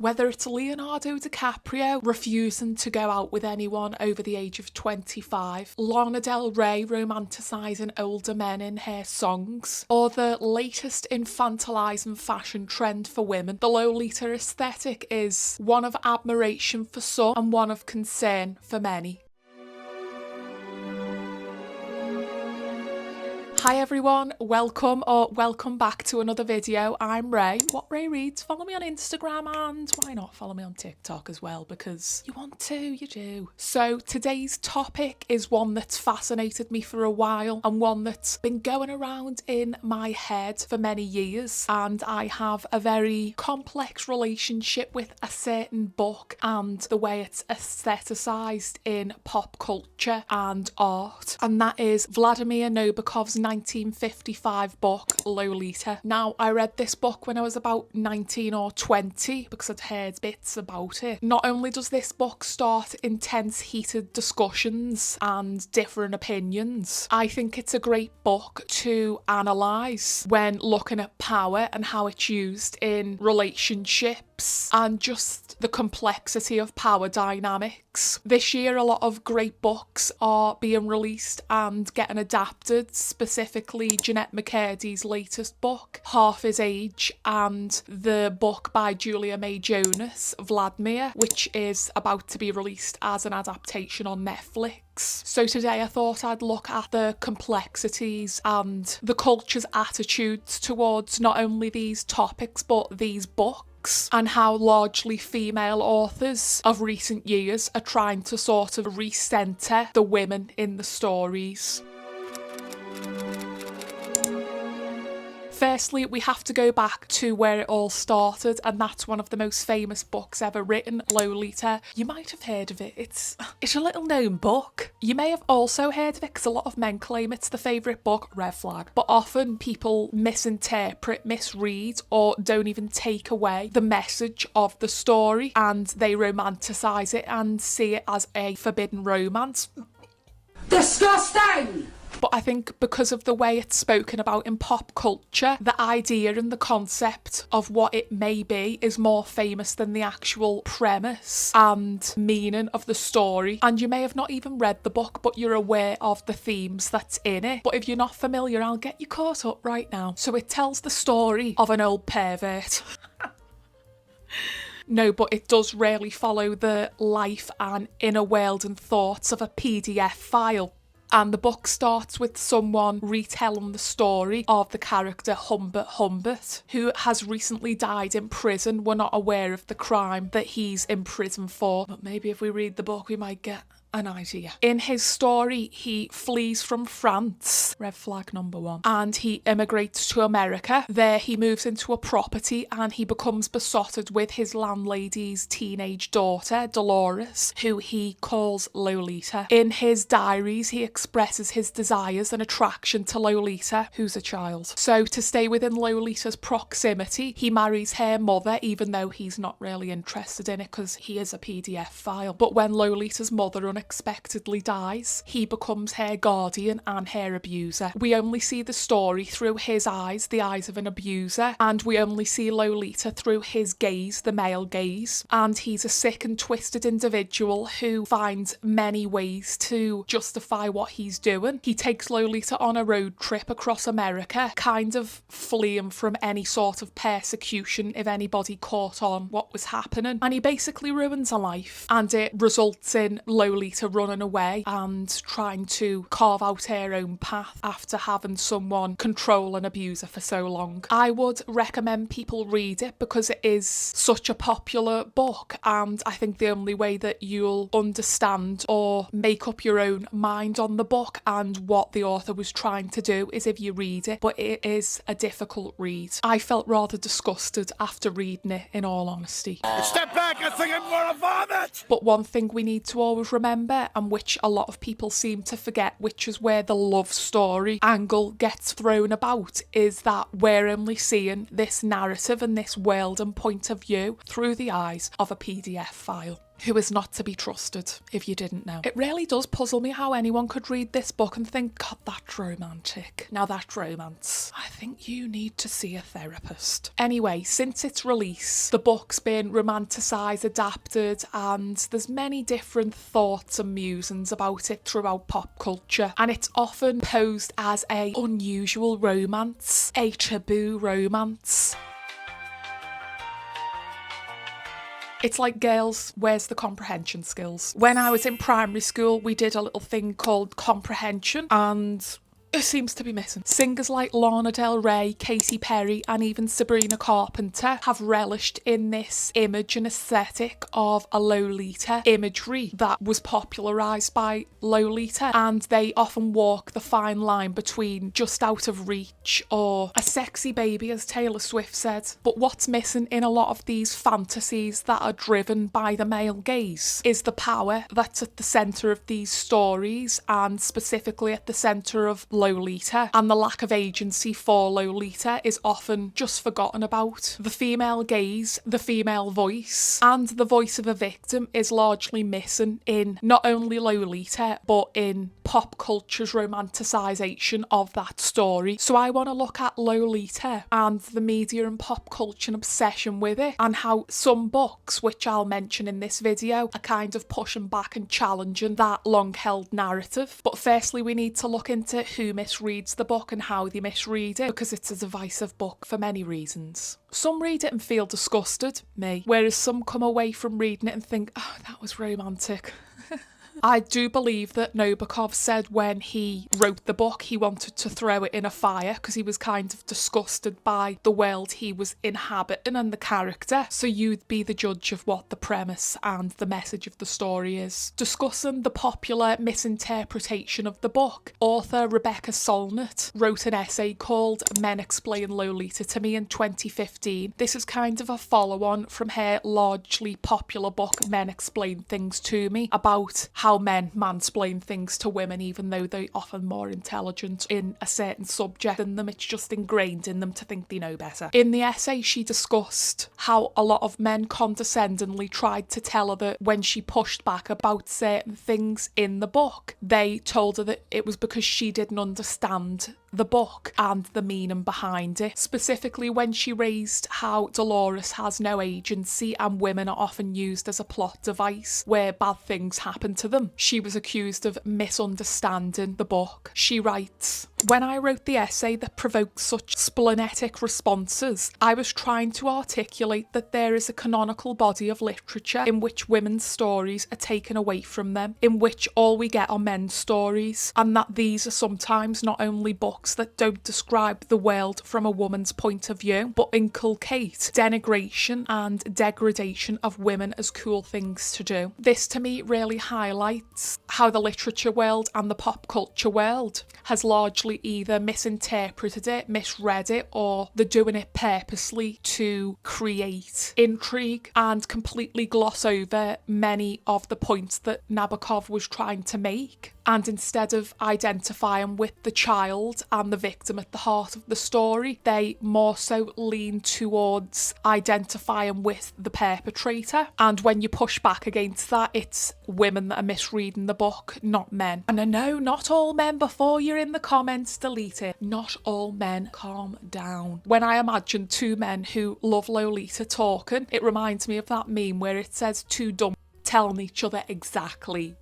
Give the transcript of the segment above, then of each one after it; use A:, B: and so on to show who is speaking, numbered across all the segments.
A: Whether it's Leonardo DiCaprio refusing to go out with anyone over the age of 25, Lana Del Rey romanticising older men in her songs, or the latest infantilising fashion trend for women, the Lolita aesthetic is one of admiration for some and one of concern for many. Hi everyone, welcome back to another video. I'm Ray, What Ray Reads. Follow me on Instagram and why not follow me on TikTok as well, because you want to, you do. So today's topic is one that's fascinated me for a while and one that's been going around in my head for many years, and I have a very complex relationship with a certain book and the way it's aestheticised in pop culture and art, and that is Vladimir Nabokov's 1955 book Lolita. Now, I read this book when I was about 19 or 20 because I'd heard bits about it. Not only does this book start intense heated discussions and different opinions, I think it's a great book to analyse when looking at power and how it's used in relationships and just the complexity of power dynamics. This year, a lot of great books are being released and getting adapted, specifically Jeanette McCurdy's latest book, Half His Age, and the book by Julia May Jonas, Vladimir, which is about to be released as an adaptation on Netflix. So today I thought I'd look at the complexities and the culture's attitudes towards not only these topics but these books, and how largely female authors of recent years are trying to sort of re-centre the women in the stories. Firstly, we have to go back to where it all started, and that's one of the most famous books ever written, Lolita. You might have heard of it. It's a little known book. You may have also heard of it because a lot of men claim it's the favourite book, red flag. But often people misinterpret, misread, or don't even take away the message of the story, and they romanticise it and see it as a forbidden romance.
B: Disgusting!
A: But I think because of the way it's spoken about in pop culture, the idea and the concept of what it may be is more famous than the actual premise and meaning of the story. And you may have not even read the book, but you're aware of the themes that's in it. But if you're not familiar, I'll get you caught up right now. So it tells the story of an old pervert. No, but it does really follow the life and inner world and thoughts of a PDF file. And the book starts with someone retelling the story of the character Humbert, who has recently died in prison. We're not aware of the crime that he's in prison for, but maybe if we read the book we might get an idea. In his story, he flees from France, red flag number one, and he immigrates to America. There he moves into a property and he becomes besotted with his landlady's teenage daughter, Dolores, who he calls Lolita. In his diaries, he expresses his desires and attraction to Lolita, who's a child. So to stay within Lolita's proximity, he marries her mother, even though he's not really interested in it because he is a PDF file. But when Lolita's mother unexpectedly dies, he becomes her guardian and her abuser. We only see the story through his eyes, the eyes of an abuser, and we only see Lolita through his gaze, the male gaze. And he's a sick and twisted individual who finds many ways to justify what he's doing. He takes Lolita on a road trip across America, kind of fleeing from any sort of persecution if anybody caught on what was happening. And he basically ruins her life, and it results in Lolita running away and trying to carve out her own path after having someone control and abuse her for so long. I would recommend people read it because it is such a popular book, and I think the only way that you'll understand or make up your own mind on the book and what the author was trying to do is if you read it, but it is a difficult read. I felt rather disgusted after reading it, in all honesty.
C: Step back, I think I'm gonna vomit!
A: But one thing we need to always remember, and which a lot of people seem to forget, which is where the love story angle gets thrown about, is that we're only seeing this narrative and this world and point of view through the eyes of a PDF file. who is not to be trusted, if you didn't know. It really does puzzle me how anyone could read this book and think, God, that's romantic. Now that's romance. I think you need to see a therapist. Anyway, since its release, the book's been romanticised, adapted, and there's many different thoughts and musings about it throughout pop culture. And it's often posed as a unusual romance, a taboo romance. It's like, girls, where's the comprehension skills? When I was in primary school, we did a little thing called comprehension, and it seems to be missing. Singers like Lana Del Rey, Katy Perry, and even Sabrina Carpenter have relished in this image and aesthetic of a Lolita imagery that was popularised by Lolita, and they often walk the fine line between just out of reach or a sexy baby, as Taylor Swift said. But what's missing in a lot of these fantasies that are driven by the male gaze is the power that's at the centre of these stories, and specifically at the centre of Lolita, and the lack of agency for Lolita is often just forgotten about. The female gaze, the female voice, and the voice of a victim is largely missing in not only Lolita, but in pop culture's romanticisation of that story. So I want to look at Lolita and the media and pop culture obsession with it, and how some books, which I'll mention in this video, are kind of pushing back and challenging that long-held narrative. But firstly, we need to look into who misreads the book and how they misread it, because it's a divisive book for many reasons. Some read it and feel disgusted, me, whereas some come away from reading it and think, oh, that was romantic. I do believe that Nabokov said when he wrote the book he wanted to throw it in a fire because he was kind of disgusted by the world he was inhabiting and the character. So you'd be the judge of what the premise and the message of the story is. Discussing the popular misinterpretation of the book, author Rebecca Solnit wrote an essay called Men Explain Lolita to Me in 2015. This is kind of a follow-on from her largely popular book Men Explain Things to Me, about how men mansplain things to women even though they're often more intelligent in a certain subject than them. It's just ingrained in them to think they know better. In the essay she discussed how a lot of men condescendingly tried to tell her that when she pushed back about certain things in the book, they told her that it was because she didn't understand the book and the meaning behind it. Specifically when she raised how Dolores has no agency and women are often used as a plot device where bad things happen to them. She was accused of misunderstanding the book. She writes, "When I wrote the essay that provoked such splenetic responses, I was trying to articulate that there is a canonical body of literature in which women's stories are taken away from them, in which all we get are men's stories, and that these are sometimes not only books that don't describe the world from a woman's point of view, but inculcate denigration and degradation of women as cool things to do." This to me really highlights how the literature world and the pop culture world has largely either misinterpreted it, misread it, or they're doing it purposely to create intrigue and completely gloss over many of the points that Nabokov was trying to make. And instead of identifying with the child and the victim at the heart of the story, they more so lean towards identifying with the perpetrator. And when you push back against that, it's women that are misreading the book, not men. And I know not all men, before you're in the comments, delete it. Not all men, calm down. When I imagine two men who love Lolita talking, it reminds me of that meme where it says two dumb telling each other exactly.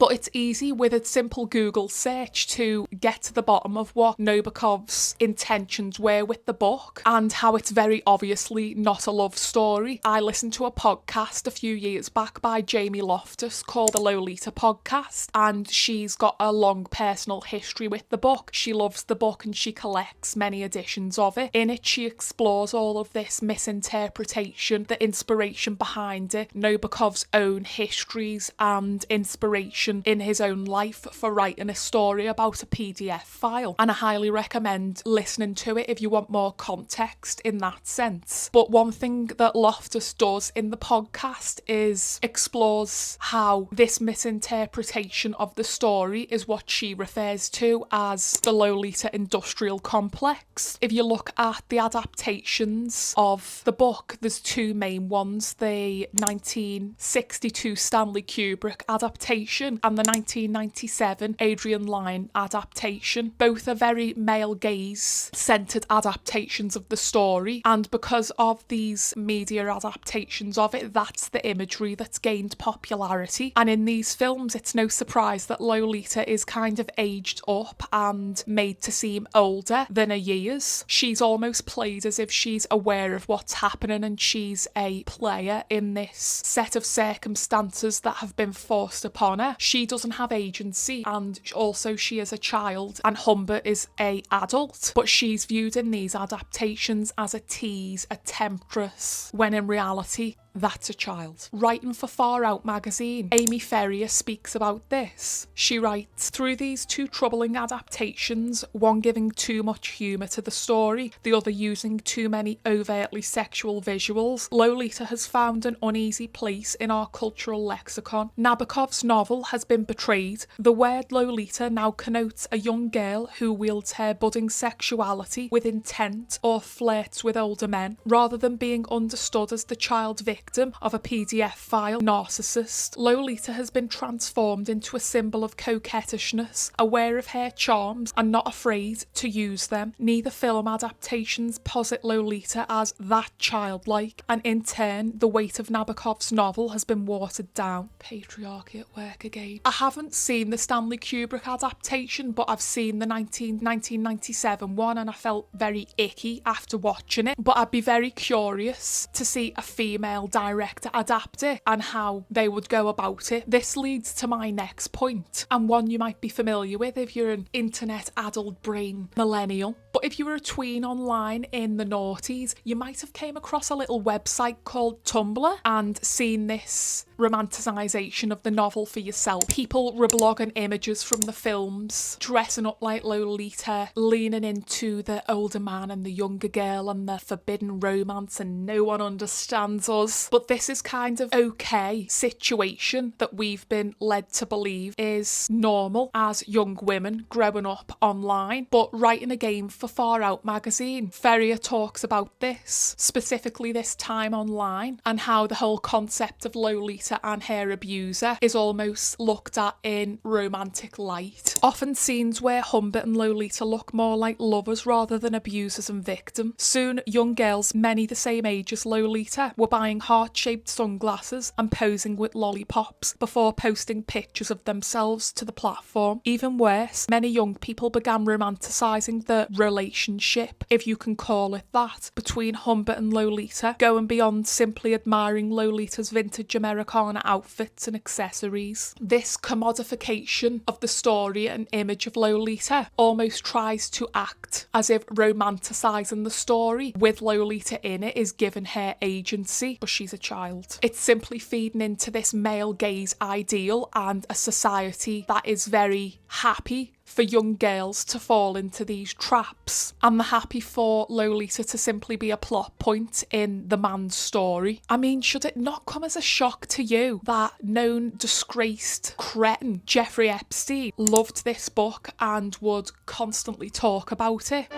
A: But it's easy with a simple Google search to get to the bottom of what Nabokov's intentions were with the book and how it's very obviously not a love story. I listened to a podcast a few years back by Jamie Loftus called the Lolita Podcast, and she's got a long personal history with the book. She loves the book and she collects many editions of it. In it, she explores all of this misinterpretation, the inspiration behind it, Nabokov's own histories and inspiration in his own life for writing a story about a PDF file, and I highly recommend listening to it if you want more context in that sense. But one thing that Loftus does in the podcast is explores how this misinterpretation of the story is what she refers to as the Lolita industrial complex. If you look at the adaptations of the book, there's two main ones: the 1960 1962 Stanley Kubrick adaptation and the 1997 Adrian Lyne adaptation. Both are very male gaze centered adaptations of the story, and because of these media adaptations of it, that's the imagery that's gained popularity. And in these films, it's no surprise that Lolita is kind of aged up and made to seem older than her years. She's almost played as if she's aware of what's happening and she's a player in this set of circumstances that have been forced upon her. She doesn't have agency, and also she is a child, and Humbert is a adult, but she's viewed in these adaptations as a tease, a temptress, when in reality that's a child. Writing for Far Out magazine, Amy Ferrier speaks about this. She writes, through these two troubling adaptations, one giving too much humour to the story, the other using too many overtly sexual visuals, Lolita has found an uneasy place in our cultural lexicon. Nabokov's novel has been betrayed. The word Lolita now connotes a young girl who wields her budding sexuality with intent or flirts with older men, rather than being understood as the child victim of a PDF file narcissist. Lolita has been transformed into a symbol of coquettishness, aware of her charms and not afraid to use them. Neither film adaptations posit Lolita as that childlike, and in turn the weight of Nabokov's novel has been watered down. Patriarchy at work again. I haven't seen the Stanley Kubrick adaptation, but I've seen the 1997 one, and I felt very icky after watching it. But I'd be very curious to see a female director adapt it and how they would go about it. This leads to my next point, and one you might be familiar with if you're an internet adult brain millennial. But if you were a tween online in the noughties, you might have came across a little website called Tumblr and seen this romanticization of the novel for yourself. People reblogging images from the films, dressing up like Lolita, leaning into the older man and the younger girl and the forbidden romance, and no one understands us. But this is kind of okay situation that we've been led to believe is normal as young women growing up online. But writing a game for Far Out magazine, Ferrier talks about this, specifically this time online, and how the whole concept of Lolita and her abuser is almost looked at in romantic light. Often scenes where Humbert and Lolita look more like lovers rather than abusers and victims. Soon, young girls, many the same age as Lolita, were buying heart-shaped sunglasses and posing with lollipops before posting pictures of themselves to the platform. Even worse, many young people began romanticising the relationship, if you can call it that, between Humbert and Lolita, going beyond simply admiring Lolita's vintage Americana outfits and accessories. This commodification of the story and image of Lolita almost tries to act as if romanticising the story with Lolita in it is giving her agency, but she's a child. It's simply feeding into this male gaze ideal and a society that is very happy for young girls to fall into these traps, and they're happy for Lolita to simply be a plot point in the man's story. I mean, should it not come as a shock to you that known disgraced cretin Jeffrey Epstein loved this book and would constantly talk about it?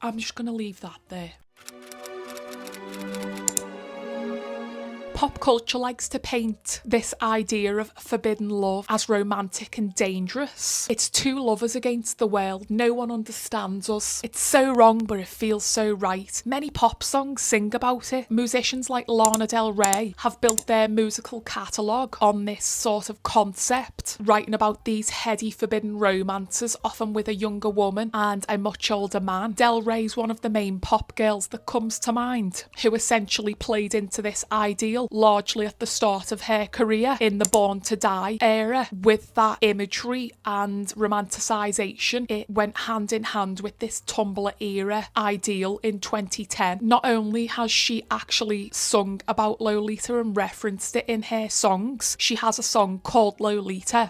A: I'm just going to leave that there. Pop culture likes to paint this idea of forbidden love as romantic and dangerous. It's two lovers against the world. No one understands us. It's so wrong, but it feels so right. Many pop songs sing about it. Musicians like Lana Del Rey have built their musical catalogue on this sort of concept, writing about these heady forbidden romances, often with a younger woman and a much older man. Del Rey's one of the main pop girls that comes to mind, who essentially played into this ideal largely at the start of her career in the Born to Die era. With that imagery and romanticisation, it went hand in hand with this Tumblr era ideal in 2010. Not only has she actually sung about Lolita and referenced it in her songs, she has a song called Lolita.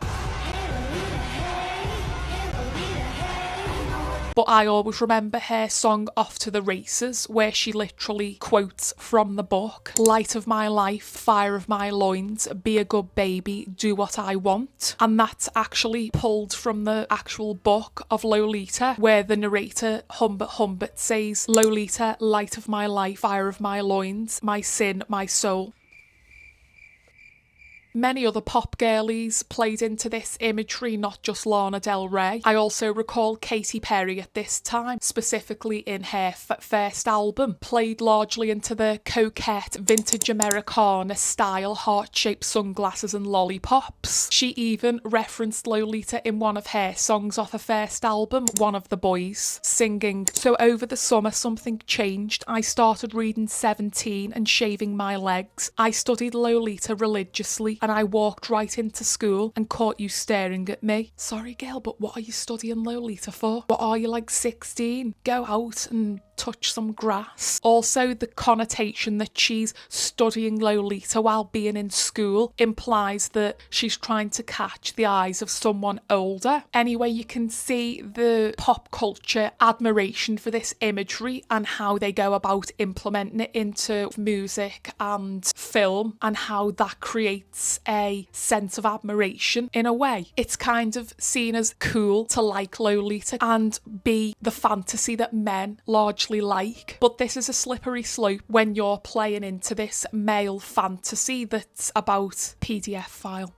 A: but I always remember her song Off to the Races, where she literally quotes from the book, "Light of my life, fire of my loins, be a good baby, do what I want." And that's actually pulled from the actual book of Lolita, where the narrator Humbert Humbert says, "Lolita, light of my life, fire of my loins, my sin, my soul." Many other pop girlies played into this imagery, not just Lana Del Rey. I also recall Katy Perry at this time, specifically in her first album, played largely into the coquette vintage Americana style, heart-shaped sunglasses and lollipops. She even referenced Lolita in one of her songs off her first album, One of the Boys, singing, "So over the summer something changed. I started reading 17 and shaving my legs. I studied Lolita religiously and I walked right into school and caught you staring at me. Sorry girl, but what are you studying Lolita for? What are you, like 16? Go out and touch some grass." Also, the connotation that she's studying Lolita while being in school implies that she's trying to catch the eyes of someone older. Anyway, you can see the pop culture admiration for this imagery and how they go about implementing it into music and film, and how that creates a sense of admiration in a way. It's kind of seen as cool to like Lolita and be the fantasy that men largely like, but this is a slippery slope when you're playing into this male fantasy that's about PDF file.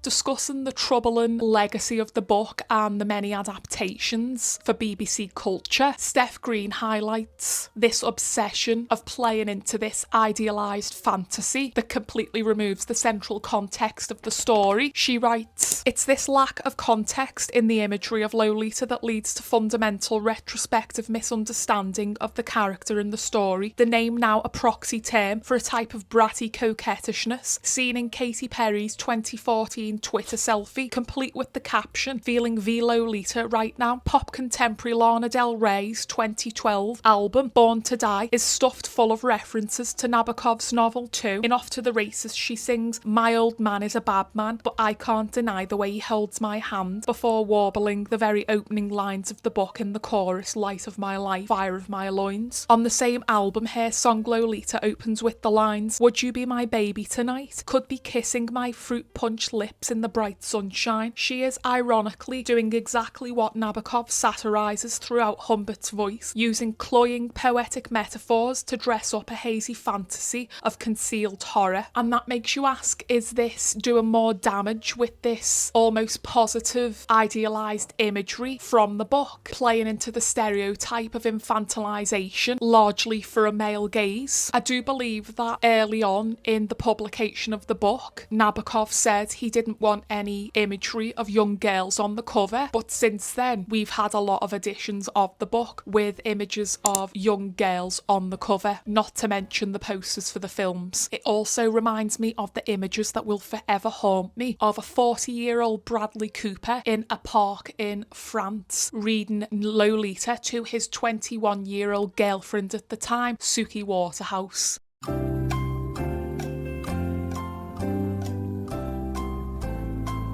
A: Discussing the troubling legacy of the book and the many adaptations for BBC culture, Steph Green highlights this obsession of playing into this idealised fantasy that completely removes the central context of the story. She writes, "It's this lack of context in the imagery of Lolita that leads to fundamental retrospective misunderstanding of the character in the story, the name now a proxy term for a type of bratty coquettishness seen in Katy Perry's 2014 Twitter selfie, complete with the caption, 'Feeling V Lolita right now.' Pop contemporary Lana Del Rey's 2012 album, Born to Die, is stuffed full of references to Nabokov's novel too. In Off to the Races, she sings, 'My old man is a bad man, but I can't deny the way he holds my hand,' before warbling the very opening lines of the book in the chorus, 'Light of my life, fire of my loins.' On the same album, her song Lolita opens with the lines, 'Would you be my baby tonight? Could be kissing my fruit punch lips in the bright sunshine.' She is ironically doing exactly what Nabokov satirises throughout Humbert's voice, using cloying poetic metaphors to dress up a hazy fantasy of concealed horror. And that makes you ask, is this doing more damage with this almost positive, idealised imagery from the book, playing into the stereotype of infantilisation, largely for a male gaze? I do believe that early on in the publication of the book, Nabokov said he didn't want any imagery of young girls on the cover, but since then we've had a lot of editions of the book with images of young girls on the cover, not to mention the posters for the films. It also reminds me of the images that will forever haunt me of a 40-year-old Bradley Cooper in a park in France reading Lolita to his 21-year-old girlfriend at the time, Suki Waterhouse.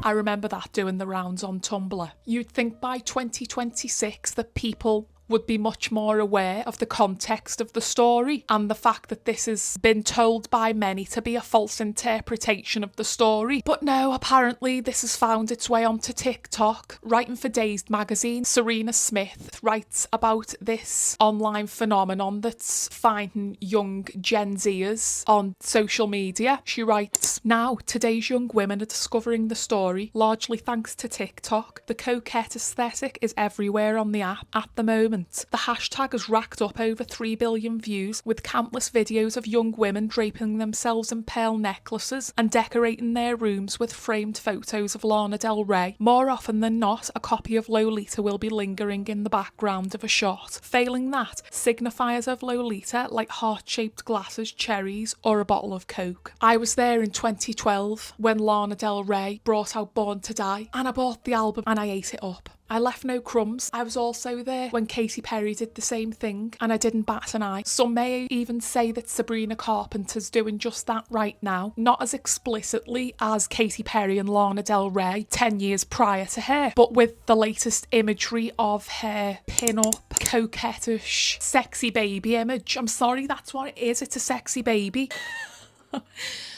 A: I remember that doing the rounds on Tumblr. You'd think by 2026 that people would be much more aware of the context of the story and the fact that this has been told by many to be a false interpretation of the story. But no, apparently this has found its way onto TikTok. Writing for Dazed magazine, Serena Smith writes about this online phenomenon that's finding young Gen Zers on social media. She writes, "Now, today's young women are discovering the story, largely thanks to TikTok. The coquette aesthetic is everywhere on the app at the moment. The hashtag has racked up over 3 billion views, with countless videos of young women draping themselves in pearl necklaces and decorating their rooms with framed photos of Lana Del Rey. More often than not, a copy of Lolita will be lingering in the background of a shot. Failing that, signifiers of Lolita like heart-shaped glasses, cherries, or a bottle of Coke. I was there in 2012 when Lana Del Rey brought out Born to Die, and I bought the album and I ate it up." I left no crumbs. I was also there when Katy Perry did the same thing, and I didn't bat an eye. Some may even say that Sabrina Carpenter's doing just that right now, not as explicitly as Katy Perry and Lana Del Rey 10 years prior to her, but with the latest imagery of her pin-up, coquettish, sexy baby image. I'm sorry, that's what it is. It's a sexy baby.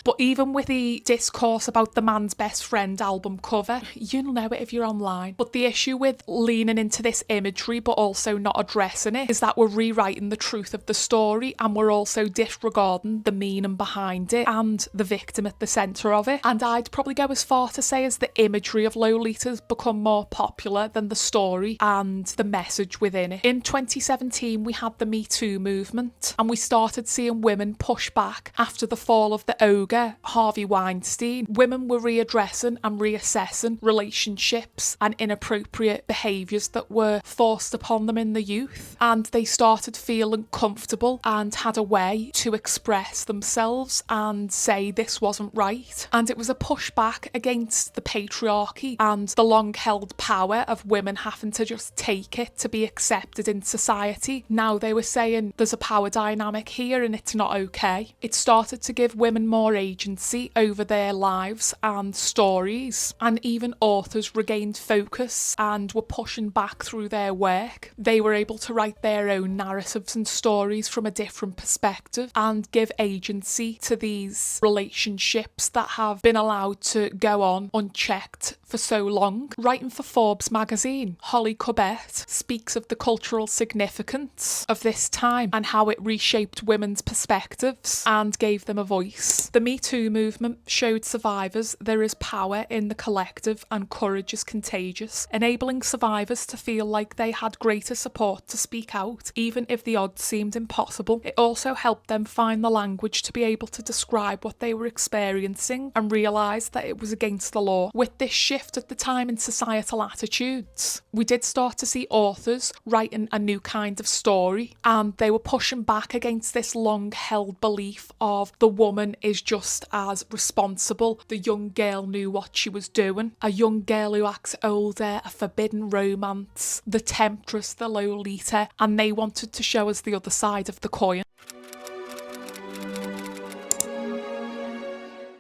A: But even with the discourse about the Man's Best Friend album cover, you'll know it if you're online. But the issue with leaning into this imagery but also not addressing it is that we're rewriting the truth of the story, and we're also disregarding the meaning behind it and the victim at the centre of it. And I'd probably go as far to say as the imagery of Lolita's become more popular than the story and the message within it. In 2017, we had the Me Too movement, and we started seeing women push back after the fall of the ogre Harvey Weinstein. Women were readdressing and reassessing relationships and inappropriate behaviours that were forced upon them in the youth, and they started feeling comfortable and had a way to express themselves and say this wasn't right. And it was a pushback against the patriarchy and the long-held power of women having to just take it to be accepted in society. Now they were saying there's a power dynamic here and it's not okay. It started to give women more agency over their lives and stories, and even authors regained focus and were pushing back through their work. They were able to write their own narratives and stories from a different perspective and give agency to these relationships that have been allowed to go on unchecked for so long. Writing for Forbes magazine, Holly Corbett speaks of the cultural significance of this time and how it reshaped women's perspectives and gave them a voice. The Me Too movement showed survivors there is power in the collective and courage is contagious, enabling survivors to feel like they had greater support to speak out, even if the odds seemed impossible. It also helped them find the language to be able to describe what they were experiencing and realise that it was against the law. With this shift at the time in societal attitudes, we did start to see authors writing a new kind of story, and they were pushing back against this long-held belief of the woman is just as responsible. The young girl knew what she was doing. A young girl who acts older, a forbidden romance, the temptress, the Lolita, and they wanted to show us the other side of the coin.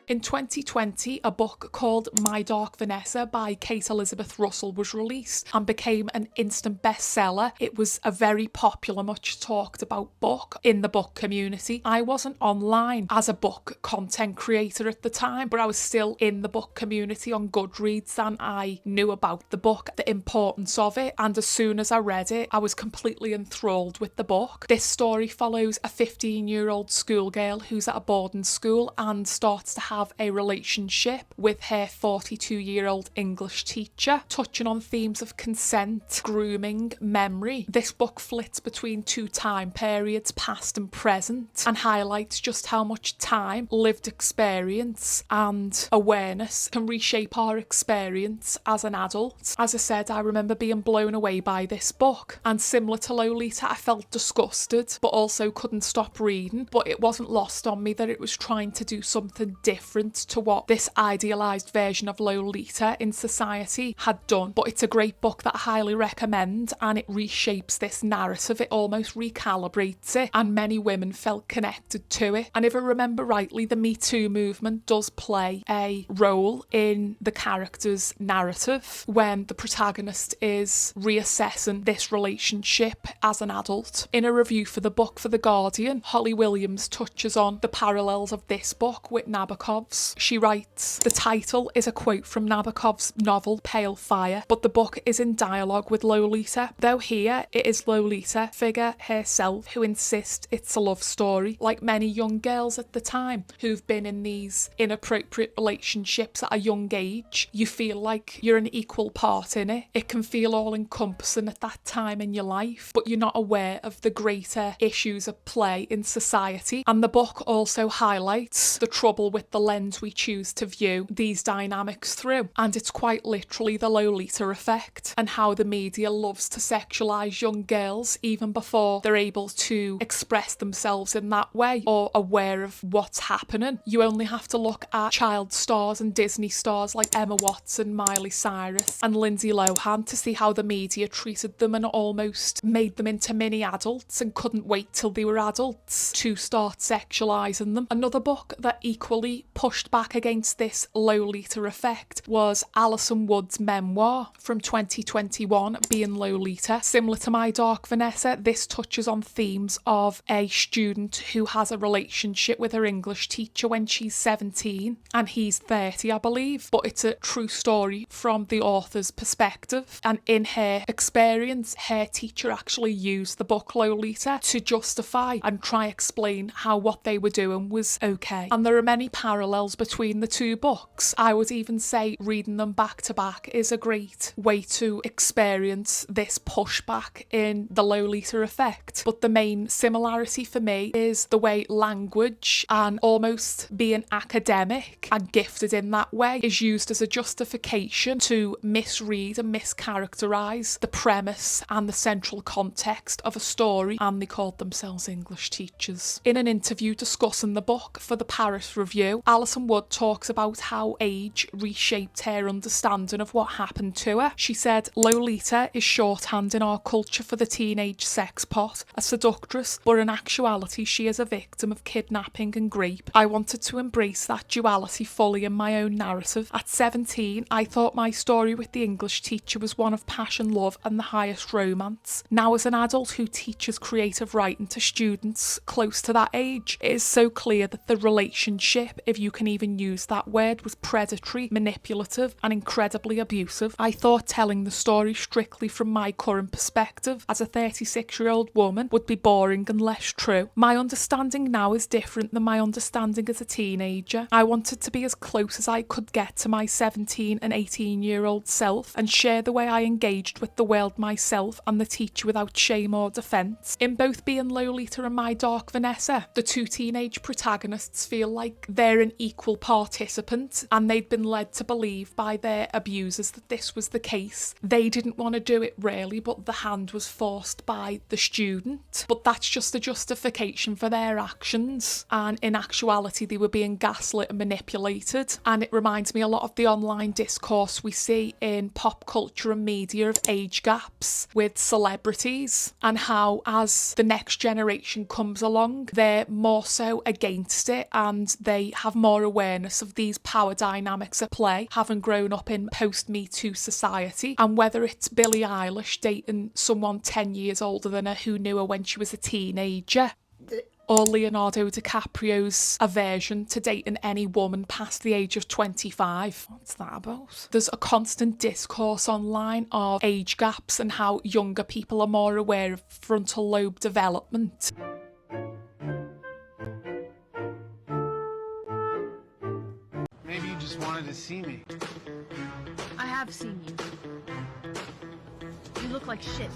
A: In 2020, a book called My Dark Vanessa by Kate Elizabeth Russell was released and became an instant bestseller. It was a very popular, much talked about book in the book community. I wasn't online as a book content creator at the time, but I was still in the book community on Goodreads, and I knew about the book, the importance of it, and as soon as I read it, I was completely enthralled with the book. This story follows a 15-year-old schoolgirl who's at a boarding school and starts to have a relationship with her 42-year-old English teacher, touching on themes of consent, grooming, memory. This book flits between two time periods, past and present, and highlights just how much time, lived experience, and awareness can reshape our experience as an adult. As I said, I remember being blown away by this book, and similar to Lolita, I felt disgusted, but also couldn't stop reading. But it wasn't lost on me that it was trying to do something different to what this idealised version of Lolita in society had done. But it's a great book that I highly recommend, and it reshapes this narrative. It almost recalibrates it, and many women felt connected to it. And if I remember rightly, the Me Too movement does play a role in the character's narrative when the protagonist is reassessing this relationship as an adult. In a review for the book for The Guardian, Holly Williams touches on the parallels of this book with Nabokov's. She writes, "The title is a quote from Nabokov's novel Pale Fire, but the book is in dialogue with Lolita, though here it is Lolita figure herself who insists it's a love story. Like many young girls at the time who've been in these inappropriate relationships at a young age, you feel like you're an equal part in it. It can feel all-encompassing at that time in your life, but you're not aware of the greater issues at play in society." And the book also highlights the trouble with the lens we choose to view these dynamics through. And it's quite literally the Lolita effect, and how the media loves to sexualise young girls even before they're able to express themselves in that way or aware of what's happening. You only have to look at child stars and Disney stars like Emma Watson, Miley Cyrus and Lindsay Lohan to see how the media treated them and almost made them into mini adults and couldn't wait till they were adults to start sexualising them. Another book that equally pushed back against this Lolita effect was Alison Wood's memoir from 2021, Being Lolita. Similar to My Dark Vanessa, this touches on themes of a student who has a relationship with her English teacher when she's 17 and he's 30, I believe, but it's a true story from the author's perspective. And in her experience, her teacher actually used the book Lolita to justify and try explain how what they were doing was okay. And there are many parallels between the two books. I would even say reading them back to back is a great way to experience this pushback in the Lolita effect. But the main similarity for me is the way language and almost being academic and gifted in that way is used as a justification to misread and mischaracterise the premise and the central context of a story, and they called themselves English teachers. In an interview discussing the book for the Paris Review, Alison Wood talks about how age reshaped her understanding of what happened to her. She said, Lolita is shorthand in our culture for the teenage sex pot, a seductress, but in actuality she is a victim of kidnapping and rape. I wanted to embrace that duality fully in my own narrative. At 17, I thought my story with the English teacher was one of passion, love and the highest romance. Now as an adult who teaches creative writing to students close to that age, it is so clear that the relationship, if you can even use that word, was predatory, manipulative and incredibly abusive. I thought telling the story strictly from my current perspective as a 36-year-old woman would be boring and less true. My understanding now is different than my understanding as a teenager. I wanted to be as close as I could get to my 17 and 18-year-old self and share the way I engaged with the world myself and the teacher without shame or defence. In both Being Lolita and My Dark Vanessa, the two teenage protagonists feel like they're an equal participant and they'd been led to believe by their abusers that this was the case. They didn't want to do it really, but the hand was forced by the student. But that's just a justification for their actions, and in actuality they were being gaslit and manipulated. And it reminds me a lot of the online discourse we see in pop culture and media of age gaps with celebrities, and how as the next generation comes along they're more so against it and they have more awareness of these power dynamics at play, having grown up in post-Me Too society. And whether it's Billie Eilish dating someone 10 years older than her who knew her when she was a teenager, or Leonardo DiCaprio's aversion to dating any woman past the age of 25. What's that about? There's a constant discourse online of age gaps and how younger people are more aware of frontal lobe development.
B: Maybe you just wanted to see me.
D: I have seen you. You look like shit.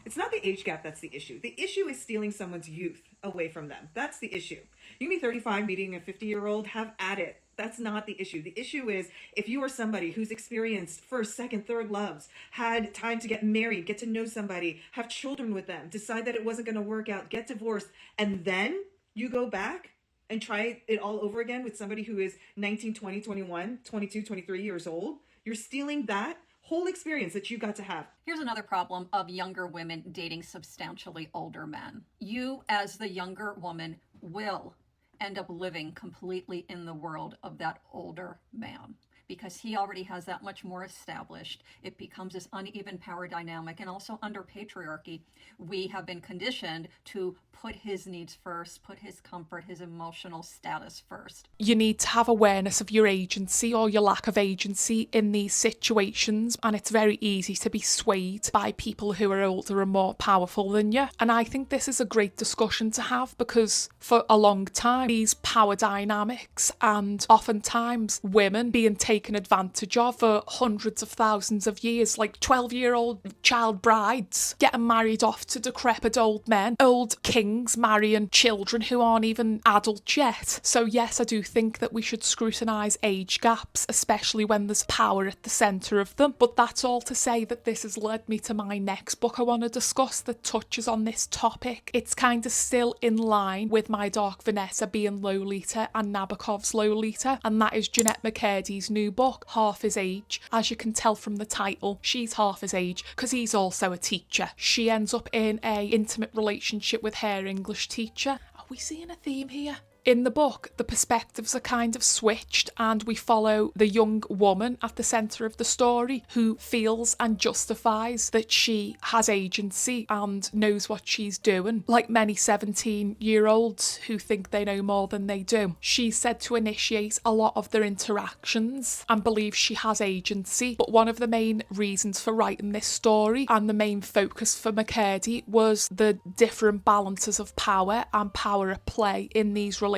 E: It's not the age gap that's the issue. The issue is stealing someone's youth away from them. That's the issue. You can be 35 meeting a 50-year-old, have at it. That's not the issue. The issue is if you are somebody who's experienced first, second, third loves, had time to get married, get to know somebody, have children with them, decide that it wasn't going to work out, get divorced, and then you go back and try it all over again with somebody who is 19, 20, 21, 22, 23 years old, you're stealing that whole experience that you got to have.
F: Here's another problem of younger women dating substantially older men. You, as the younger woman, will end up living completely in the world of that older man because he already has that much more established. It becomes this uneven power dynamic, and also under patriarchy, we have been conditioned to put his needs first, put his comfort, his emotional status first.
A: You need to have awareness of your agency or your lack of agency in these situations, and it's very easy to be swayed by people who are older and more powerful than you. And I think this is a great discussion to have because for a long time, these power dynamics and oftentimes women being taken taken advantage of for hundreds of thousands of years, like 12-year-old child brides getting married off to decrepit old men, old kings marrying children who aren't even adult yet. So yes, I do think that we should scrutinise age gaps, especially when there's power at the centre of them. But that's all to say that this has led me to my next book I want to discuss that touches on this topic. It's kind of still in line with my Dark Vanessa being Lolita and Nabokov's Lolita, and that is Jeanette McCurdy's new book, Half His Age. As you can tell from the title, she's half his age because he's also a teacher. She ends up in a intimate relationship with her English teacher. Are we seeing a theme here? In the book, the perspectives are kind of switched and we follow the young woman at the centre of the story who feels and justifies that she has agency and knows what she's doing. Like many 17-year-olds who think they know more than they do. She's said to initiate a lot of their interactions and believes she has agency, but one of the main reasons for writing this story and the main focus for McCurdy was the different balances of power and power at play in these relationship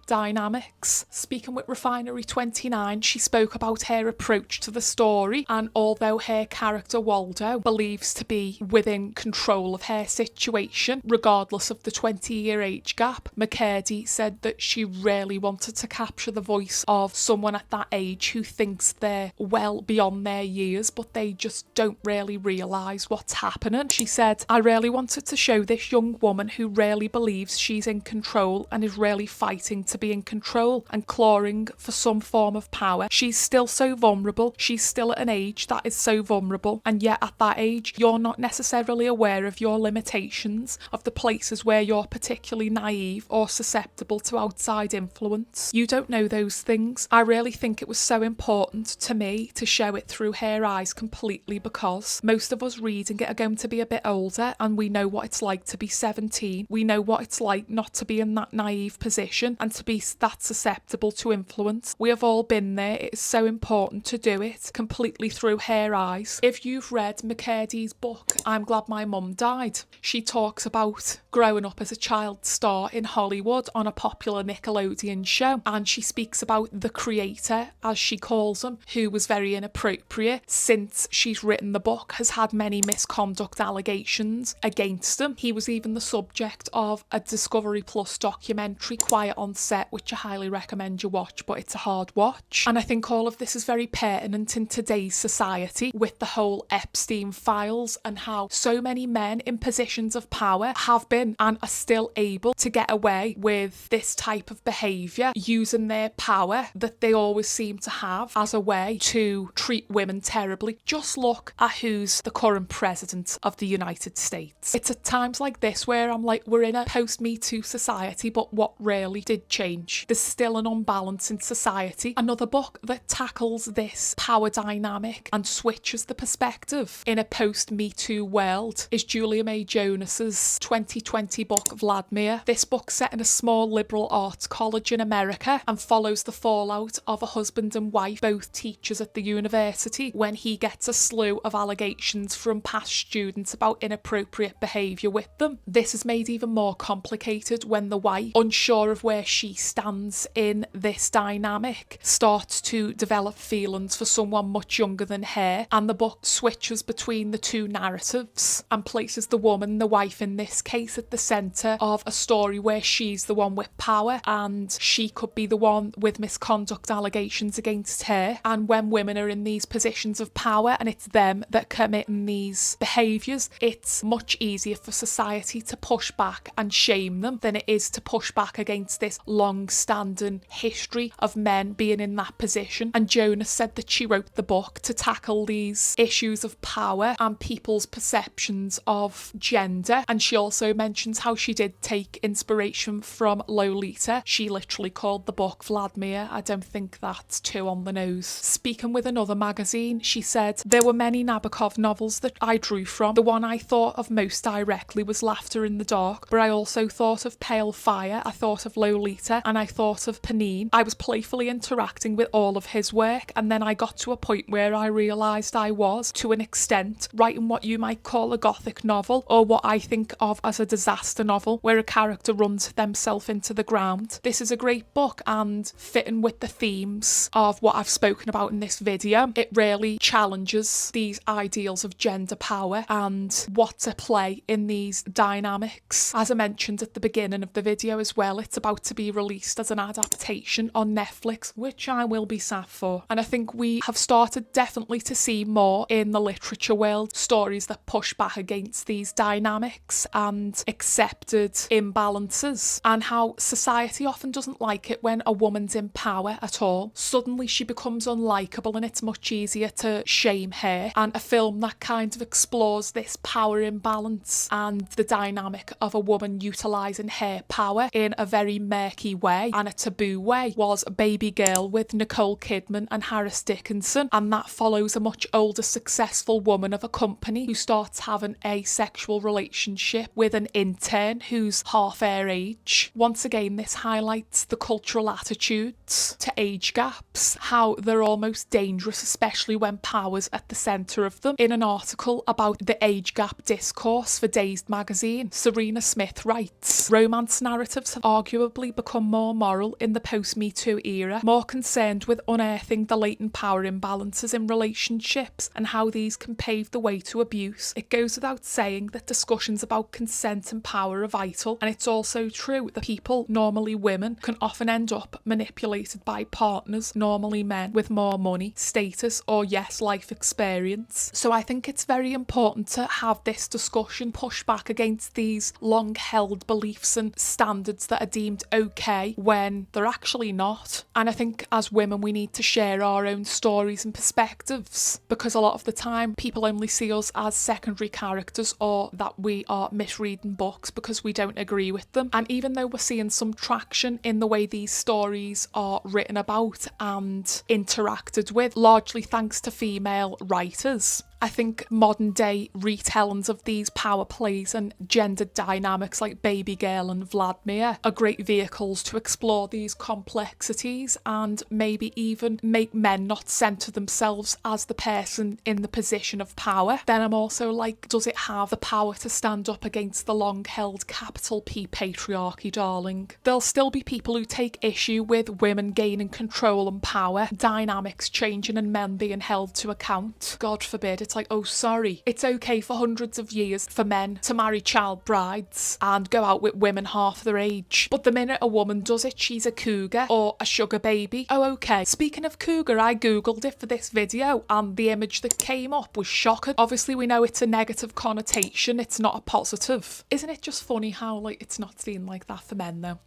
A: dynamics. Speaking with Refinery 29, she spoke about her approach to the story, and although her character Waldo believes to be within control of her situation, regardless of the 20-year age gap, McCurdy said that she really wanted to capture the voice of someone at that age who thinks they're well beyond their years, but they just don't really realise what's happening. She said, "I really wanted to show this young woman who really believes she's in control and is really fighting to be in control and clawing for some form of power. She's still so vulnerable. She's still at an age that is so vulnerable, and yet at that age you're not necessarily aware of your limitations, of the places where you're particularly naive or susceptible to outside influence. You don't know those things." I really think it was so important to me to show it through her eyes completely, because most of us reading it are going to be a bit older and we know what it's like to be 17. We know what it's like not to be in that naive position and to be that susceptible to influence. We have all been there. It is so important to do it completely through her eyes. If you've read McCurdy's book, I'm Glad My Mum Died, she talks about growing up as a child star in Hollywood on a popular Nickelodeon show, and she speaks about the creator, as she calls him, who was very inappropriate. Since she's written the book, has had many misconduct allegations against him. He was even the subject of a Discovery Plus documentary, Quiet on Set, which I highly recommend you watch, but it's a hard watch. And I think all of this is very pertinent in today's society with the whole Epstein files and how so many men in positions of power have been and are still able to get away with this type of behaviour, using their power that they always seem to have as a way to treat women terribly. Just look at who's the current president of the United States. It's at times like this where I'm like, we're in a post-Me Too society, but what really did change? There's still an unbalance in society. Another book that tackles this power dynamic and switches the perspective in a post-Me Too world is Julia May Jonas's 2020 book Vladimir. This book's set in a small liberal arts college in America and follows the fallout of a husband and wife, both teachers at the university, when he gets a slew of allegations from past students about inappropriate behaviour with them. This is made even more complicated when the wife, unsure of where she stands in this dynamic, starts to develop feelings for someone much younger than her, and the book switches between the two narratives and places the woman, the wife in this case, at the centre of a story where she's the one with power and she could be the one with misconduct allegations against her. And when women are in these positions of power and it's them that committing these behaviours, it's much easier for society to push back and shame them than it is to push back against this long-standing history of men being in that position. And Jonas said that she wrote the book to tackle these issues of power and people's perceptions of gender. And she also mentions how she did take inspiration from Lolita. She literally called the book Vladimir. I don't think that's too on the nose. Speaking with another magazine, she said, "There were many Nabokov novels that I drew from. The one I thought of most directly was Laughter in the Dark, but I also thought of Pale Fire. I thought thought of Lolita and I thought of Panine, I was playfully interacting with all of his work, and then I got to a point where I realised I was, to an extent, writing what you might call a gothic novel, or what I think of as a disaster novel, where a character runs themselves into the ground. This is a great book, and fitting with the themes of what I've spoken about in this video, it really challenges these ideals of gender power and what to play in these dynamics. As I mentioned at the beginning of the video as well, it's about to be released as an adaptation on Netflix, which I will be sad for. And I think we have started definitely to see more in the literature world, stories that push back against these dynamics and accepted imbalances, and how society often doesn't like it when a woman's in power at all. Suddenly she becomes unlikable and it's much easier to shame her. And a film that kind of explores this power imbalance and the dynamic of a woman utilising her power in a very murky way and a taboo way was Baby Girl with Nicole Kidman and Harris Dickinson, and that follows a much older successful woman of a company who starts having a sexual relationship with an intern who's half her age. Once again, this highlights the cultural attitudes to age gaps, how they're almost dangerous, especially when power's at the centre of them. In an article about the age gap discourse for Dazed magazine, Sabrina Smith writes, romance narratives have arguably become more moral in the post-Me Too era, more concerned with unearthing the latent power imbalances in relationships and how these can pave the way to abuse. It goes without saying that discussions about consent and power are vital, and it's also true that people, normally women, can often end up manipulated by partners, normally men, with more money, status, or yes, life experience. So I think it's very important to have this discussion, push back against these long-held beliefs and standards that are deemed okay when they're actually not. And I think as women we need to share our own stories and perspectives, because a lot of the time people only see us as secondary characters, or that we are misreading books because we don't agree with them. And even though we're seeing some traction in the way these stories are written about and interacted with, largely thanks to female writers, I think modern day retellings of these power plays and gendered dynamics like Baby Girl and Vladimir are great vehicles to explore these complexities and maybe even make men not centre themselves as the person in the position of power. Then I'm also like, does it have the power to stand up against the long-held capital P patriarchy, darling? There'll still be people who take issue with women gaining control and power, dynamics changing and men being held to account. God forbid. It's like, oh sorry, it's okay for hundreds of years for men to marry child brides and go out with women half their age, but the minute a woman does it, she's a cougar or a sugar baby. Oh okay. Speaking of cougar, I googled it for this video and the image that came up was shocking. Obviously we know it's a negative connotation, it's not a positive. Isn't it just funny how like it's not seen like that for men though?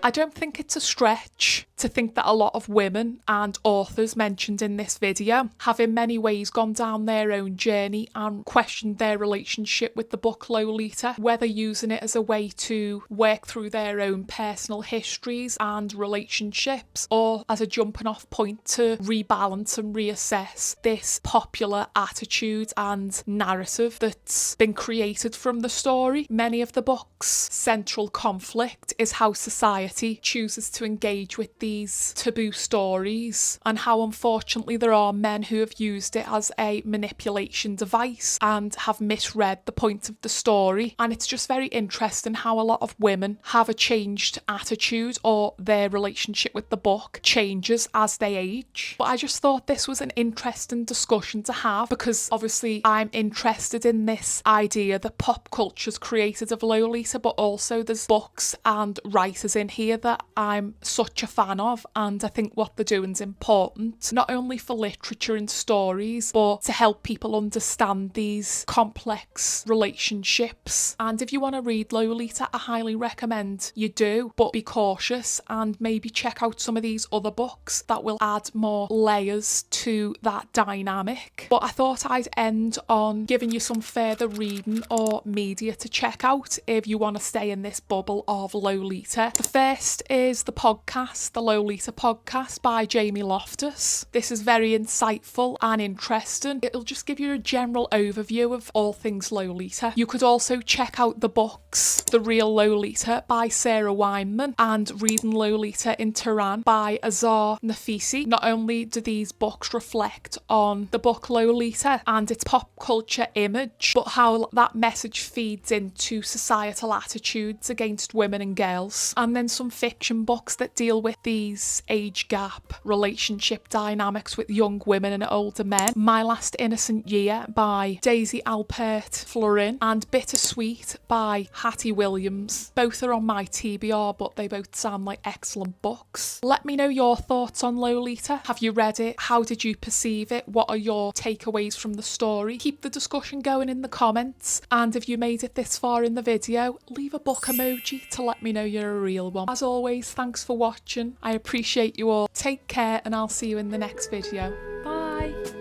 A: I don't think it's a stretch to think that a lot of women and authors mentioned in this video have in many ways gone down their own journey and questioned their relationship with the book Lolita, whether using it as a way to work through their own personal histories and relationships, or as a jumping off point to rebalance and reassess this popular attitude and narrative that's been created from the story. Many of the book's central conflict is how society chooses to engage with these taboo stories, and how unfortunately there are men who have used it as a manipulation device and have misread the point of the story. And it's just very interesting how a lot of women have a changed attitude, or their relationship with the book changes as they age. But I just thought this was an interesting discussion to have, because obviously I'm interested in this idea that pop culture's created of Lolita, but also there's books and writers in here that I'm such a fan of, and I think what they're doing is important, not only for literature and stories, but to help people understand these complex relationships. And if you want to read Lolita, I highly recommend you do, but be cautious and maybe check out some of these other books that will add more layers to that dynamic. But I thought I'd end on giving you some further reading or media to check out if you want to stay in this bubble of Lolita. The first is the podcast, the Lolita podcast by Jamie Loftus. This is very insightful and interesting. It'll just give you a general overview of all things Lolita. You could also check out the books The Real Lolita by Sarah Weinman and Reading Lolita in Tehran by Azar Nafisi. Not only do these books reflect on the book Lolita and its pop culture image, but how that message feeds into societal attitudes against women and girls. And then some fiction books that deal with these age gap relationship dynamics with young women and older men. My Last Innocent Year by Daisy Alpert Florin and Bittersweet by Hattie Williams. Both are on my TBR, but they both sound like excellent books. Let me know your thoughts on Lolita. Have you read it? How did you perceive it? What are your takeaways from the story? Keep the discussion going in the comments, and if you made it this far in the video, leave a book emoji to let me know you're a real one. As always, thanks for watching. I appreciate you all. Take care, and I'll see you in the next video. Bye!